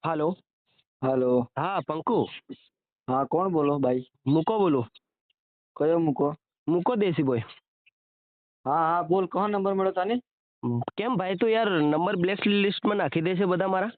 હાલો. હાલો. હા પંકુ. હા, કોણ બોલો ભાઈ? મૂકો બોલો. કયો મૂકો? મૂકો દેશી બોય. હા હા બોલ, કહો નંબર મળ્યો તને? કેમ ભાઈ તું યાર નંબર બ્લેક લિસ્ટમાં નાખી દેશે બધા મારા?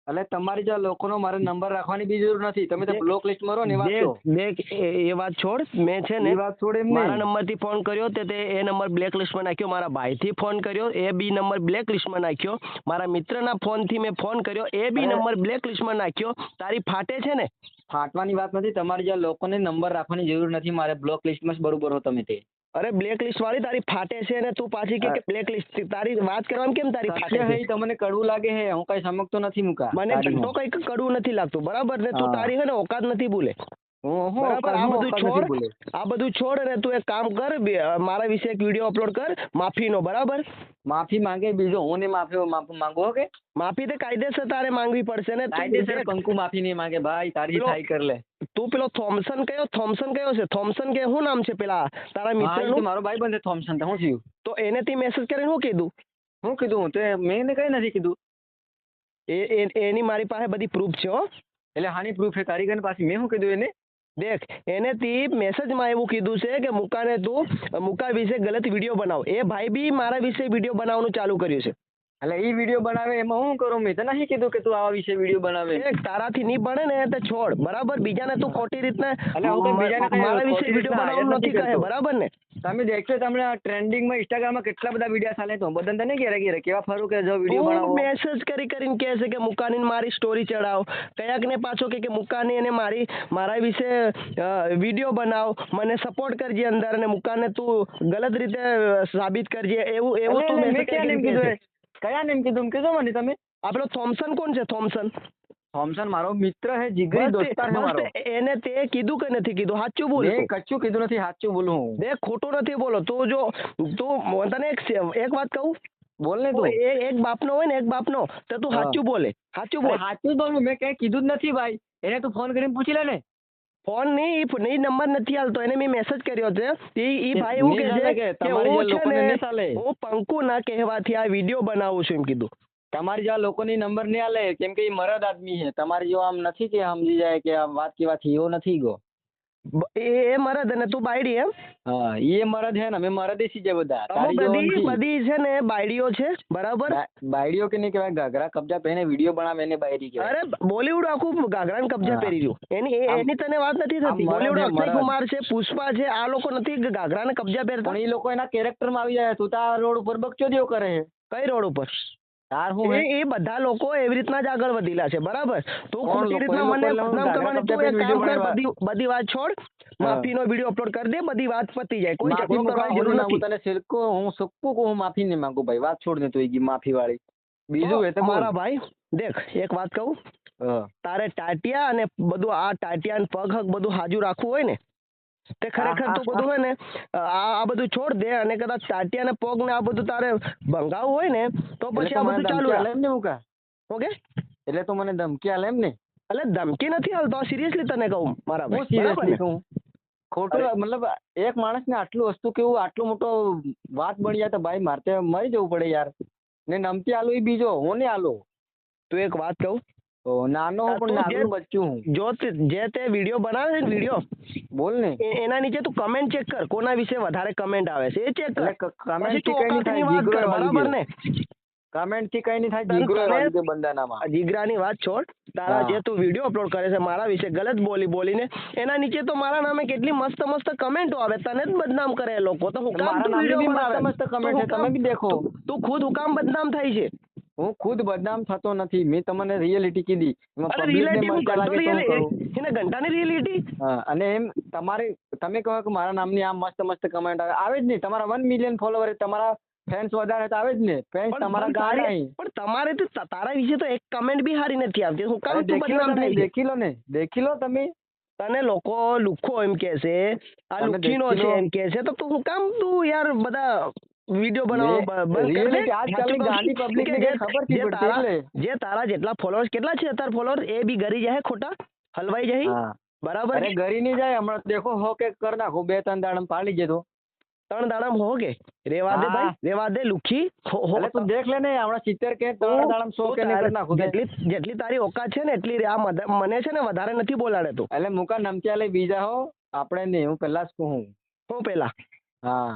એટલે તમારી જેવા લોકોનો મારે નંબર રાખવાની બી જરૂર નથી. તમે તો બ્લોક લિસ્ટમાં રહો ને એ વાત કહો. દેખ એ વાત છોડ. મેં છે ને એ વાત છોડ એમ મારા નહીં. નંબરથી ફોન કર્યો તે એ નંબર બ્લેક લિસ્ટમાં નાખ્યો. મારા ભાઈથી ફોન કર્યો એ બી નંબર બ્લેક લિસ્ટમાં નાખ્યો. મારા મિત્રના ફોનથી મેં ફોન કર્યો એ બી અરે નંબર બ્લેક લિસ્ટમાં નાખ્યો. તારી ફાટે છે ને? ફાટવાની વાત નથી. તમારી જેવા લોકોને નંબર રાખવાની જરૂર નથી. મારે બ્લોક લિસ્ટમાં જ બરોબર હો તમે તે. અરે બ્લેક લિસ્ટ વાળી તારી ફાટે છે ને તું પાછી કે બ્લેક લિસ્ટ તારી વાત કરવામાં કેમ તારી ફાટે સત્ય છે? હે તમને કડવું લાગે હે, હું કઈ સમજતો નથી મુકા. મને તો કઈ કડવું નથી લાગતું બરાબર ને? તું હા. તારી હે ને ઓકાત નથી બોલે હું બરાબર. આ હું બધું ઓકાત નથી છોડ, બોલે. આ બધું છોડ અને તું એક કામ કર મારા વિશે એક વિડીયો અપલોડ કર માફીનો બરાબર. માફી માંગે બીજો, હું ને માફી માંગો કે? માફી તો કાયદેસર તારે માંગવી પડશે ને. કાયદેસર પંકુ માફી નહીં માંગે ભાઈ, તારી થાય કર લે. તું પેલો થોમસન કયો છે? થોમસન કે શું નામ છે પેલા તારા હા, એ તો મિત્રનું? મારો ભાઈ બંધ થોમસન. શું થયું? તો એને તે મેસેજ કરીને શું કીધું? શું કીધું? તે મેં એને કઈ નથી કીધું. એની મારી પાસે બધી પ્રૂફ છે હો. એટલે હાની પ્રૂફ છે તારી કઈ પાસે? મેં શું કીધું એને? દેખ એને તી મેસેજમાં એવું કીધું છે કે મુકા વિશે ગલત વિડીયો બનાવ. એ ભાઈ બી મારા વિશે વિડીયો બનાવવાનું ચાલુ કર્યું છે. એટલે એ વિડીયો બનાવે એમાં હું કરું? મેં તો નહીં કીધું કે તું આવા વિશે વિડીયો બનાવે. એક તારાથી નહીં બને ને તો છોડ બરાબર. બીજાને તું ખોટી રીતના એટલે હું કઈ બીજાને કઈ મારા વિશે ખોટી વિડીયો રીતના બનાવવાનું નથી નથી કહે કરતો. બરાબર ને? તમે દેખશો તમને ટ્રેન્ડિંગમાં ઇન્સ્ટાગ્રામમાં કેટલા બધા વિડીયો ચાલે તો બધાને તો નહીં ઘેરે કેવા ફરું કે જો વિડીયો તું બનાવો. મેસેજ કરીને કહે છે કે મુકાની મારી સ્ટોરી ચડાવ. કયાક ને પાછો કે મુકાની અને મારા વિશે વિડીયો બનાવ, મને સપોર્ટ કરજે અંદર અને મુકાને તું ગલત રીતે સાબિત કરજે. એવું તું મેં મેસેજ ક્યાં નેમ કીધું? કયા નેમ કીધું કીધું મને તમે? આ પેલો થોમસન કોણ છે? થોમસન મારો મિત્ર હે, જીગરી દોસ્તાર હે મારો. એને તે કીધું કે નથી કીધું? સાચું બોલ. મેં કચ્છું કીધું નથી, સાચું બોલું હું. દેખ ખોટું નથી બોલો. તું તને એક વાત કહું. બોલ ને તું. એક બાપનો હોય ને એક બાપનો તો તું સાચું બોલે. સાચું બોલ. સાચું બોલું, મેં કઈ કીધું જ નથી ભાઈ. એને તું ફોન કરીને પૂછી લે ને. ફોન નહીં નંબર નથી હાલતો. એને મેં મેસેજ કર્યો છે. એ ભાઈ એવું કહે છે કે તમારી હું જે લોકોને છે નહીં ચાલે. ને હું પંકુ ના કહેવાથી આ વિડીયો બનાવું છું એમ કીધું. તમારી જેવા લોકોની નંબર નહીં આલે કેમ કે એ મરદ આદમી છે. તમારી જેવો આમ નથી કે સમજી જાય કે આ વાત કેવાથી એવો નથી ગો. એ મરદ અને તું બાયડી એમ? હા, એ મરદ હે ને અમે મરદ છીએ બધા. તારી જેવો નથી. બધી છે ને બાયડીઓ છે બરાબર. બાયડીઓ કે નહીં કહેવાય, ઘાઘરા કબજા પહેરીને વિડીયો બનાવે એને બાયડી કહેવાય. અરે બોલીવુડ આખું ઘાઘરાને કબજા પહેરી રહ્યું. એની તને વાત નથી થતી. બોલીવુડ અક્ષય કુમાર છે, પુષ્પા છે, આ લોકો નથી ઘાઘરાને કબજા પહેરતા. પણ એ લોકો એના કેરેક્ટરમાં આવી જાય. તું તો આ રોડ ઉપર બકચોદીઓ કરે છે. કઈ રોડ ઉપર? એ બધા લોકો એવી રીતના જ આગળ વધેલા છે બરાબર. તું ખોટી રીતના મને બદનામ કરવાની. તું એક કામ કર, બધી વાત છોડ. માફીનો વિડીયો અપલોડ કરી દે, બધી વાત પતી જાય. કોઈ ઝઘડો કરવાની જરૂર નથી. તને સિલ્કો હું સક્કું હું માફી નહીં માંગુ ભાઈ. વાત છોડ ને તું માફી વાળી. બીજું એ તો મારા ભાઈ દેખ એક વાત કહું. તારે ટાટિયા અને બધું આ ટાટિયા ને પગ હક બધું હાજુ રાખવું હોય ને તે ખરેખર તું બધું હોય ને આ બધું છોડ દે. અને કદાચ ટાટિયા ને પગ ને આ બધું તારે ભંગાવવું હોય ને તો પછી આ બધું ચાલુ હાલે એમ ને મુકા. ઓકે એટલે તો મને ધમકી હાલે એમ ને? એટલે ધમકી નથી હાલતો. સિરિયસલી તને કહું મારા ભાઈ. હું સિરિયસલી કહું. ખોટું મતલબ એક માણસને આટલું વસ્તુ કેવું આટલું મોટો વાત બની જાય તો ભાઈ મારે મરી જવું પડે યાર. ને નમતી આલો એ બીજો, હું નહીં આલો. તું એક વાત કહું. નાનો હું પણ નાનું બચ્ચું હું. જો જે તે વિડીયો બનાવે છે ને વિડીયો બોલ ને એના નીચે તું કમેન્ટ ચેક કર. કોના વિશે વધારે કમેન્ટ આવે છે એ ચેક કર. કમેન્ટ થી કઈ નહીં થાય બરાબર ને? કમેન્ટ થી કઈ નહીં થાય. જીગરો બંદાનામાં જીગરાની વાત છોડ. તારા જે તું વિડીયો અપલોડ કરે છે મારા વિશે ગલત બોલીને એના નીચે તો મારા નામે કેટલી મસ્ત કમેન્ટો આવે. તને જ બદનામ કરે લોકો. તો હું કામ તું વિડીયો બનાવે? મસ્ત કમેન્ટ છે, તમે બી દેખો. તું ખુદ હું કામ બદનામ થાય છે? હું ખુદ બદનામ થતો નથી. મેં તમને રિયાલિટી કીધી. એને ઘંટાની રિયાલિટી. હા, અને એમ તમે કહો કે મારા નામની આમ મસ્ત કમેન્ટ આવે જ નહીં. તમારા 1 મિલિયન ફોલોવર, તમારા ફેન્સ વધારે તો આવે જ ને. ફેન્સ તમારા ગાડા નહીં. પણ તમારે તો તારા વિશે તો એક કમેન્ટ બી સારી નથી આવતી. હું કામ તું બદનામ થાય? દેખી લો તમે. તને લોકો લુખ્ખો એમ કે છે, આ લુખ્ખીનો છે એમ કે છે. તો હું કામ તું યાર બધા વિડીયો બનાવો જે તારા જેટલા ફોલોઅર્સ કેટલા છે તારા ફોલોઅર્સ એ બી ગરી જાય ખોટા હલવાઈ જાય બરાબર. ગરી નહીં જાય. હમણાં દેખો હો કે કર નાખો 2-3 દાડા પાડી જતો. ત્રણ દાડામાં હો કે રેવા દે હા. ભાઈ, રેવા દે લુખી એટલે તું દેખ લે ને હમણાં 70 કે 3 દાડામાં 100 કે નહીં કરી નાખું તે. જેટલી તારી ઓકાત છે ને એટલી આ મને છે ને વધારે નથી બોલાડે તું. એટલે મુકા નમતિયા લઈ બીજા હો આપણે નહીં, હું પહેલા જ કહું. હું પેલા હા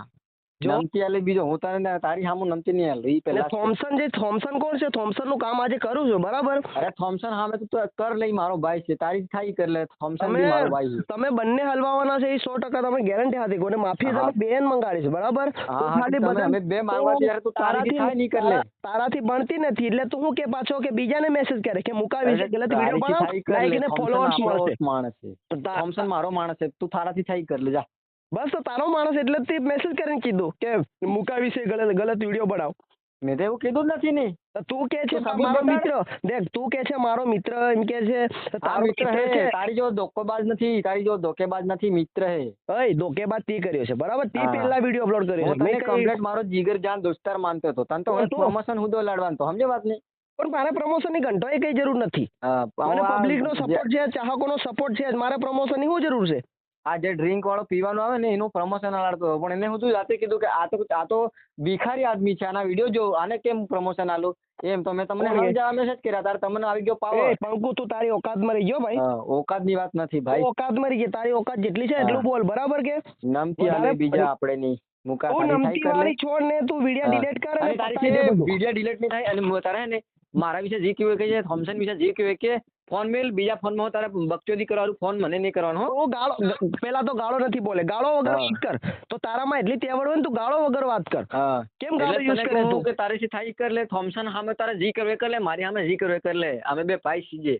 જો. નમતિયા લઈ બીજો, હું તને તારી સામું નમતી નહીં હાલ ઈ પહેલા જ કહું. થોમસન કોણ છે? થોમસન નું કામ આજે કરું છું બરાબર. અરે થોમસન સામે તું કર લઈ, મારો ભાઈ છે, તારી થાય કર લે. થોમસન તમે બી મારો ભાઈ છે. તમે બંને હલવાવાના છે એ 100% તમે ગેરંટી હતી. કોને માફી હા. તમે બેન મંગાડી છે બરાબર. હા તું હા ખાલી તમે બધા- અમે બે માંગવા ત્યારે તું તારાથી થાય નહીં કર લે. તારાથી બનતી નથી એટલે તું શું કે પાછો કે બીજાને મેસેજ કરે કે મુકાવી છે ગલત વિડીયો તારીથી બનાવ થાય કર લે. લાઈક ને થોમસન ફોલોઅર્સ આપણો મળશે. માણસ છે. થોમસન મારો માણસ છે, તું તારાથી થાય કર લે જા. બસ તો તારો માણસ એટલે જ તે મેસેજ કરીને કીધું કે મુકાવી છે ગલત વિડીયો બનાવ. મેં તો એવું કીધું જ નથી ને. તો તું કે છે તું સબૂત મારો બતાડ. મિત્ર, દેખ તું કે છે મારો મિત્ર એમ કે છે આ તારો મિત્ર મિત્ર હે, છે. તારી જો ધોકેબાજ નથી, તારી જો ધોકેબાજ નથી, મિત્ર હે. ઓય ધોકેબાજ તે કર્યો છે બરાબર. તે હા. પહેલા વિડીયો અપલોડ કર્યો હું છે. તને મેં કઈ- કમ્પ્લેટ મારો જીગર જાન દોસ્તાર માનતો હતો. તને તો તો- પ્રમોશન હુદો લાડવાનો તો સમજે વાત નહીં. પણ મારે પ્રમોશન ની ઘંટોય કઈ જરૂર નથી. હા, મને આ પબ્લિક નો જે- સપોર્ટ છે, ચાહકોનો સપોર્ટ છે. મારે પ્રમોશન ની શું જરૂર છે? આ જે ડ્રિંક વાળો પીવાનું આવે ને એનું પ્રમોશન લાડતો હતો, પણ એને હું જાતે કીધું કે આ તો ભિખારી આદમી છે, આના વિડીયો જો, આને કેમ પ્રમોશન આલું એમ. તો મેં તમને ઓકે. સમજાવવા મેસેજ કર્યા, તારે તમને આવી ગયો એ પાવર. પંકુ તું તારી ઓકાત માં રહી ગયો ભાઈ. ઓકાત ની વાત નથી ભાઈ. ઓકાત માં રહી ગઈ. તારી ઓકાત જેટલી છે એટલું બોલ બરાબર કે નમતી હાલે બીજા આપણે નહીં. મુકા તું ખાલી નમતી થાય કર લે. વાળી છોડ ને તું વિડીયો હા. ડિલીટ કર અને અને તારી પતાવી દે બધું. વિડીયો ડિલીટ નહીં થાય. અને તારે હે ને મારા વિશે જે કહેવું કે થોમસન વિશે જે કહેવું કે ફોન મેલ, બીજા ફોનમાં તારે બકચોદી કરવાનું, ફોન મને નહીં કરવાનો હો. તું ગાળો પેલા તો ગાળો નથી બોલે. ગાળો વગર હા. વાત કર. તો તારામાં એટલી તેવડ હોય ને તું ગાળો વગર વાત કર. હા કેમ ગાળો એટલે યુઝ તને કરે કહું તું? કે તારીથી થાય કર લે. થોમસન સામે તારે જી કરવે કર લે, મારી સામે જી કરવે કર લે. અમે બે ભાઈ છીએ.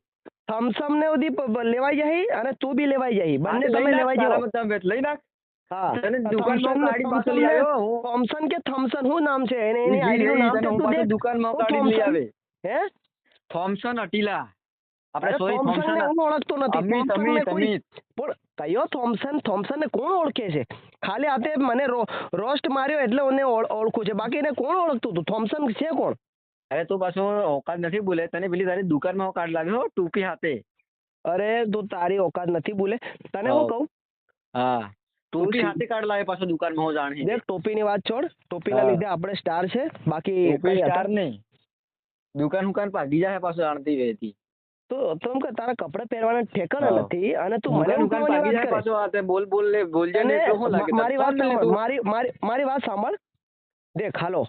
થમ્સઅપ ને બધી લેવાઈ જાય અને તું બી લેવાઈ જાય. બંને હા, તમે લઈ નાખ, લેવાઈ જાઓ. તારામાં તમે લઈ નાખ. હા. તને દુકાનમાં ગાડી પાસે લઈ આવ્યો હું. થોમસન કે થમ્સન શું નામ છે? એની આઈડી નું નામ તને છે હું તું પાછો દેખ. દુકાનમાં હું ગાડી લઈ થોમસન. આવે. હે? થોમસન અટીલા. આપણે અરે સોરી થોમસન ને થોમસન હું ઓળખતો નથી. અમિત થોમસન ને અમિત કોઈ- અમિત. પણ કયો થોમસન ને કોણ ઓળખે છે? ખાલી આતે મને રોસ્ટ માર્યો એટલે મને ઓળખું છે. બાકી એને કોણ ઓળખતું હતું? થોમસન છે કોણ? અરે તું પાછો ઓકાત નથી બોલે. તને પેલી તારી દુકાનમાં કાર્ડ લાવ્યો હો, ટૂંકી હાથે. અરે તું તારી ઓકાત નથી બોલે. તને હું કહું? હા ટૂંકી તું હાથે કાર્ડ લાવે પાછો દુકાનમાં, હું જાણી. દેખ ટોપીની વાત છોડ. ટોપીના હા. લીધે આપણે સ્ટાર છે. બાકી ટોપી કઈ સ્ટાર હતા? નહીં, દુકાન ભાગી જાય પાછો જાણતી રહેતી. તો એમ કે તારા કપડા પહેરવાના ઠેકાણા હા. નથી અને તું મને દુકાન ઉઠાવવાની ભાગી વાત જાય કરે. પાછો આ તે બોલ લે બોલજે અને ને તો શું લાગે? મારી વાત તને સાંભળ. તું મારી વાત સાંભળ. દેખ હાલો,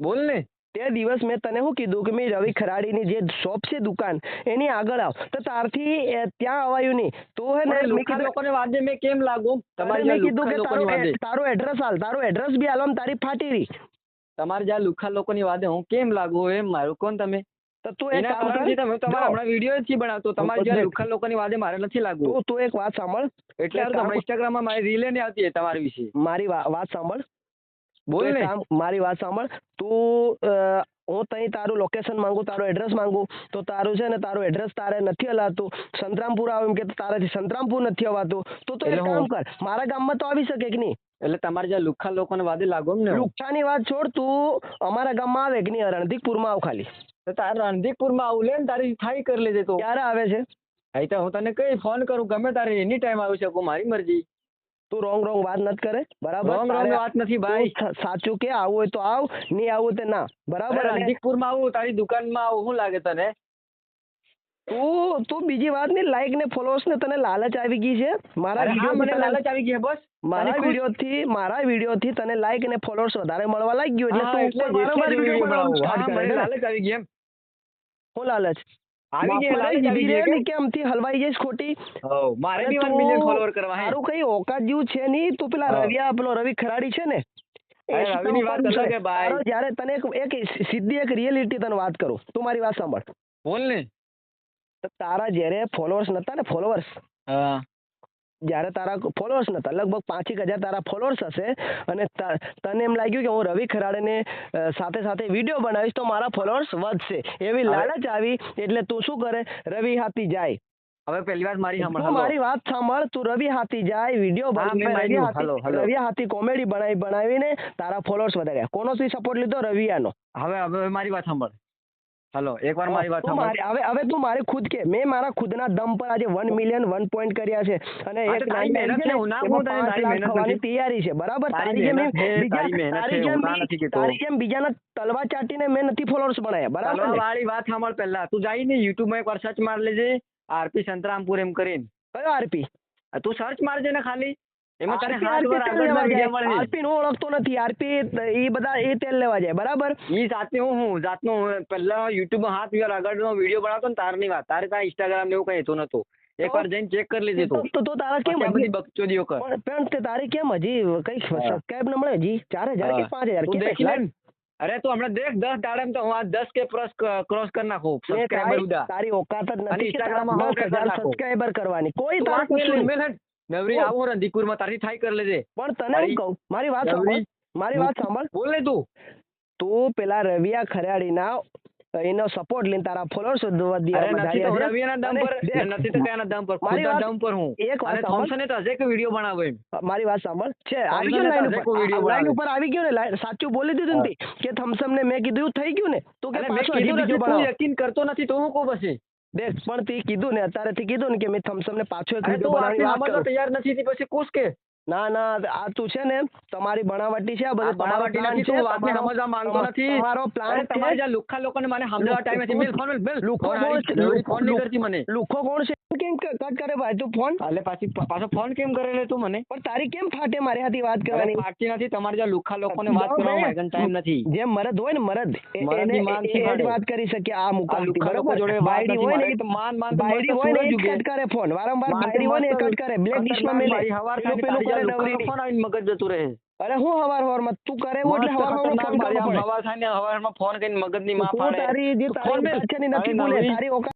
બોલ ને. તે દિવસ મેં તને શું કીધું કે મેં રવિ ખરાડીની જે શોપ છે દુકાન એની આગળ આવ. તો તારથી ત્યાં અવાયું નહીં. તો હે ને પણ મેં લુખ્ખા કીધું લોકોને વાદે મેં કેમ લાગુ? તમારી મેં જ્યાં કીધું કે લુખ્ખા લોકોની વાદે, તારું એડ્રેસ હાલ. તારું એડ્રેસ બી હાલવામાં તારી ફાટી રહી. તમારી જ્યાં લુખ્ખા લોકોની વાદે હું કેમ લાગુ એમ મારું કોણ તમે? તો તું એક એના કામ કારણથી કર. તમે તમારા હમણાં વિડીયો જ બનાવતો. તમારી જ્યાં દેખ. લુખ્ખા લોકોની વાદે મારે નથી લાગુ. તું એક વાત સાંભળ. એટલે એક કામ- તમારા ઇન્સ્ટાગ્રામમાં મારી રીલે નહીં આવતી તમારી વિશે. મારી વાત સાંભળ. બોલ તું એક ને. કામ, મારી વાત સાંભળ. તું હું તઈ તારું લોકેશન માંગુ, તારું એડ્રેસ માંગુ તો તારું છે ને તારું એડ્રેસ તારે નથી હલાતું. સંતરામપુર આવું એમ કે તારાથી સંતરામપુર નથી હવાતું. તો એક એટલે કામ હું- કર, મારા ગામમાં તો આવી શકે કે નહીં? એટલે તમારે જ્યાં લુખ્ખા લોકોને વાદે લાગુ એમ ને હું? લુખ્ખાની વાત છોડ. તું અમારા ગામમાં આવે કે નહીં? રણધીકપુરમાં આવ ખાલી. તો તારે રણધીકપુરમાં આવું લે ને, તારી થાય કરી લેજે તો. ક્યારે આવે છે? અહીં તો હું તને કઈ ફોન કરું ગમે તારે એની ટાઈમ આવી શકું, મારી મરજી. તું રોંગ વાત નથી કરે બરાબર? રોંગ તારે વાત નથી ભાઈ. તું સાચું કે આવું હોય તો આવ, નહીં આવું હોય તો ના. બરાબર? અને રણધીકપુરમાં આવું, તારી દુકાનમાં આવું, શું લાગે તને? તું બીજી વાત નહીં, લાઈક ને ફોલોઅર્સ ને તને લાલચ આવી ગઈ છે. મારા અરે હા, વિડીયો મને લાલચ આવી ગઈ છે બસ. મારા વિડીયો થી તને લાઈક અને ફોલોઅર્સ વધારે મળવા લાગ્યું હા, એટલે એટલે તું જ વારંવાર video વિડીયો બનાવવાનું બનાવું. start હા, કરે મને છે ને? લાલચ આવી ગઈ એમ. શું લાલચ? આવી ગઈ, બાપુ લાલચ રે, આવી ઈદી ગઈ રે કે? ને કેમથી હલવાઈ જઈશ ખોટી? હોવ, મારે અને બી 1 તું મિલિયન ફોલોવર કરવા હે. તારું કઈ ઓકાત જેવું છે નહીં. તું પેલો રવિ ખરાડી છે ને અરે રવિની વાત અલગ છે ભાઈ. તારો જ્યારે તને એક સીધી એક રિયલિટી તને વાત કરું. તું મારી વાત સાંભળ. બોલ ને. તો તારા જ્યારે ફોલોઅર્સ નતા ને, ફોલોઅર્સ હા જ્યારે તારા ફોલોઅર્સ નતા, લગભગ 5,000 તારા ફોલોઅર્સ હશે અને તને એમ લાગ્યું કે હું રવિ ખરાડેને સાથે સાથે વિડીયો બનાવીશ તો મારા ફોલોઅર્સ વધશે. એવી લાલચ આવી એટલે તું શું કરે? રવિ હાથી જાય. હવે પહેલી વાત મારી સાંભળ. તું મારી વાત સાંભળ. તું રવિ હાથી જાય, વિડીયો હા, મેં બનાવે, માન્યું. હાલો, હાલો. રવિ હાથી કોમેડી બનાવીને તારા ફોલોઅર્સ વધાર્યા. કોનો સપોર્ટ લીધો? રવિયાનો. હવે મારી વાત સાંભળ. હલો એકવાર મારી વાત તું સાંભળ. હવે તું મારે ખુદ કે મેં મારા ખુદના દમ પર આજે 1 મિલિયન 1 પોઈન્ટ કર્યા છે અને હા, એક તો તારી નાની મહેનત છે છે, ને, હું ના એમાં કહું તને 5 તારી લાખ મહેનત થવાની નથી. તૈયારી છે બરાબર. તારી મહેનત છે, તારી મહેનત છે, હું ના નથી કહેતો. તારી જેમ બીજાના તલવા ચાટીને મેં નથી ફોલોઅર્સ બનાવ્યા બરાબર તલવા ને? વાળી વાત સાંભળ પહેલા. તું જાય ને યુટ્યુબમાં એકવાર સર્ચ માર લેજે આરપી સંતરામપુર એમ કરીને. કયો આરપી? તું સર્ચ મારજે ને ખાલી, એમાં તને 7 વાર આગળના વિડીયો મળે. આરપી નો ઓળખતો નથી. આરપી એ બધા એ તેલ લેવા જાય બરાબર. ઈ જાતની હું જાતનો પહેલા યુટ્યુબમાં 7 વાર આગળનો વિડીયો બનાવતો ને તારની વાત. તારે ત્યાં ઇન્સ્ટાગ્રામ ને એવું કઈ હતું નતું. એકવાર જઈને ચેક કરી લેજે તું. તો તારા કેમ પછી આ બધી બકચોદીઓ કર. પણ તે તારે કેમ હજી કઈ સબસ્ક્રાઇબ ન મળે? હજી 4000 કે 5000 તું કે દેખી લે ને. અરે તું હમણાં દેખ 10 દાડે તો હું આ 10 કે ક્રોસ કરી નાખું સબસ્ક્રાઇબર ઉડા. તારી ઓકાત જ અને નથી કે Instagram માં 10,000 કરી નાખો. સબસ્ક્રાઇબર કરવાની. કોઈ તું તારું વાત મેલ કશું મેલ હેડ. નવરી આવું રંધીપુરમાં તારી થાય કરી લેજે. પણ તને હું કહું, મારી વાત સાંભળ, મારી વાત સાંભળ. બોલ ને તું. તું પેલા રવિયા ખરાડીના એનો સપોર્ટ લઈને તારા ફોલોઅર્સ અરે નથી તો રવિના દમ પર, નથી તો તેના દમ પર, મારી ખુદના વાત- દમ પર હું. એક વાત અને સાંભળ. થોમસને તો હજે કે વિડીયો બનાવે એમ. મારી વાત સાંભળ. છે આવી થોમસને ગયો લાઈન તારે કોઈ video ઉપર, લાઈન બનાવે. ઉપર આવી ગયો ને, સાચું બોલી દીધું ને તે, કે થમ્સઅપ ને મેં કીધું થઈ ગયું ને, તો કે અને મેં પાછો હજી કીધું બીજો નથી, તું બનાવો. યકીન કરતો નથી તો હું કહું પછી. દેખ પણ તે કીધું ને, અત્યારેથી કીધું ને કે મેં થમ્સઅપ ને પાછો એક અરે વિડીયો તું બનાવવાની આટલી વાત સમજવા કરું. તૈયાર નથી થી પછી કુશ કે. ના ના, આ તું છે ને તમારી બનાવટી છે, આ આ બધું તમારો બનાવટી plan નથી, છે, તું વાતને તમારો- સમજવા માંગતો નથી. તમારો અરે પ્લાન તમારે જ્યાં લુખ્ખા લોકોને મને સમજાવવા ટાઈમ નથી. મેલ ફોન મેલ લુખ્ખો ફોન કોણ છે? હારી, ફોન નહીં કરતી મને. લુખ્ખો કોણ છે? કેમ કટ કરે ભાઈ તું ફોન? એટલે પાછો ફોન કેમ કરે લે તું મને? પણ તારી કેમ ફાટે મારી હાથી વાત અરે કરવાની? પાર્ટી નથી, તમારે જ્યાં લુખ્ખા લોકોને વાત જાઓ કરવાનો ભાઈ. માગન ટાઈમ નથી. જેમ મરદ હોય ને મરદ, મરદની એને માન એ થી જ ફાડે. વાત કરી શકે આ આ મુકામથી, લુખ્ખા લોકો બરોબર? જોડે વાત બાયડી નથી. હોય ને મારે એ- તો માન તો બાયડી મસ્ત હોય ને એ સૂરજ જ ઉગે. કટ કરે ફોન, વારંવાર માન તો બાયડી હોય ને એ મસ્ત કટ કરે, બ્લેક ડિશમાં મેલે. મારી હવાર થાય ને પેલું તારી જ્યાં કરે લુખ્ખાનો નવરીની. ફોન આવીને મગજ જતું રહે. અરે હું હવારમાં તું કરે એવું એટલે મસ્ત હવારમાં ખતરનાક ફોન મારી કરવો આમ પડે. હવાર થાય ને હવારમાં ફોન કરીને મગજની માં તું ફાડે. તારી જે તું તારી ફોન મેલ. ઓકાત છે ને અરે નથી બોલે, નવરી. તારી ઓકાત